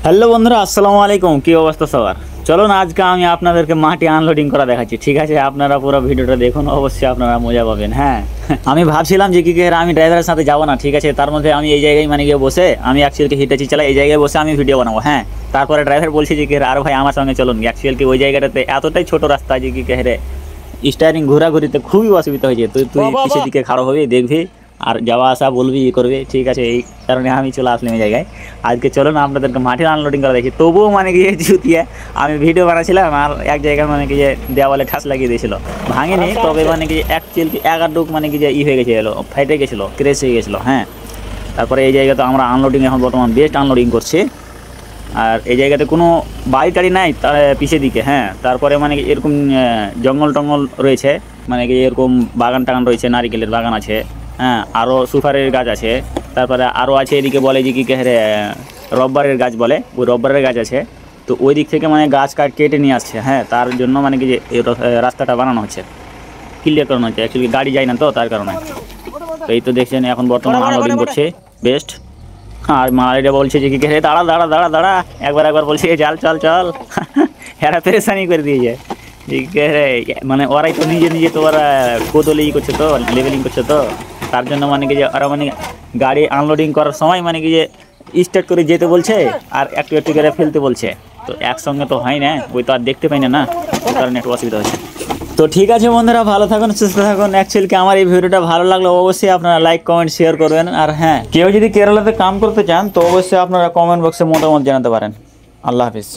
Hello বন্ধুরা, আসসালামু আলাইকুম। কি অবস্থা সবার? চলুন আজকে আমি আপনাদেরকে মাটি আনলোডিং করা দেখাচ্ছি। ঠিক আছে, আপনারা পুরো ভিডিওটা দেখুন, অবশ্যই আপনারা মজা পাবেন। হ্যাঁ, আমি ভাবছিলাম যে কি আমি ড্রাইভারের সাথে যাবো না, ঠিক আছে, তার মধ্যে আমি এই জায়গায় মানে গিয়ে বসে আমি অ্যাকচুয়ালি হিটাচি চালাই, এই জায়গায় বসে আমি ভিডিও বানাবো। হ্যাঁ, তারপরে ড্রাইভার বলছে যে কি আর ভাই আমার সঙ্গে চলুন। অ্যাকচুয়ালি ওই জায়গাটাতে এতটাই ছোট রাস্তা যে কি রে স্টারিং ঘোরাঘুরিতে খুবই অসুবিধা হয়েছে। তুই পিছের দিকে খাড়ো হবি, দেখবি আর যাওয়া আসা বলবি ই করবে। ঠিক আছে, এই কারণে আমি চলে আসলাম এই জায়গায়। আজকে চলো না আপনাদেরকে মাটির আনলোডিং করা দেখি। তবুও মানে কি জুতিয়ে আমি ভিডিও বানাচ্ছিলাম আর এক জায়গায় মানে কি যে দেওয়ালে ঠাস লাগিয়ে দিয়েছিল, ভাঙেনি, তবে মানে কি অ্যাকচুয়ালি একাডুক মানে কি যে হয়ে গেছিলো, ফাইটে গেছিলো, ক্রেশ হয়ে গেছিলো। হ্যাঁ, তারপরে এই জায়গাতে আমরা আনলোডিং এখন বর্তমান বেস্ট আনলোডিং করছি। আর এই জায়গাতে কোনো বাড়ি টাড়ি নাই তার পিছের দিকে। হ্যাঁ, তারপরে মানে কি এরকম জঙ্গল টঙ্গল রয়েছে, মানে কি এরকম বাগান টাগান রয়েছে, নারিকেলের বাগান আছে। হ্যাঁ, আরও সুপারির গাছ আছে, তারপরে আরও আছে এদিকে বলে যে কি রে রব্বারের গাছ বলে, ওই রব্বারের গাছ আছে। তো ওই দিক থেকে মানে গাছ কেটে নিয়ে আসছে। হ্যাঁ, তার জন্য মানে কি যে রাস্তাটা বানানো হচ্ছে, ক্লিয়ার করানো হচ্ছে। অ্যাকচুয়ালি গাড়ি যায় না তো, তার কারণে। তো এই তো দেখছেন এখন বর্তমান আনলোডিং করছে বেস্ট। আর মালারিটা বলছে যে কি রে দাঁড়া দাঁড়া দাঁড়া দাঁড়া, একবার বলছে চল চল চল। এরা পেরেশানি করে দিয়েছে। ঠিক রে, মানে ওরাই তো নিজে তো ওরা কোদলি করছে, তো লেভেলিং করছে, তো তার জন্য মানে কি যে ওরা মানে গাড়ি আনলোডিং করার সময় মানে কি যে স্টার্ট করে যেতে বলছে আর একটু একটু করে ফেলতে বলছে। তো একসঙ্গে তো হয় না, ওই তো আর দেখতে পাই না, ওই কারণে একটু অসুবিধা হচ্ছে। তো ঠিক আছে বন্ধুরা, ভালো থাকুন, সুস্থ থাকুন। অ্যাকচুয়ালি আমার এই ভিডিওটা ভালো লাগলে অবশ্যই আপনারা লাইক কমেন্ট শেয়ার করবেন। আর হ্যাঁ, কেউ যদি কেরালাতে কাম করতে চান তো অবশ্যই আপনারা কমেন্ট বক্সে মতামত জানাতে পারেন। আল্লাহ হাফিজ।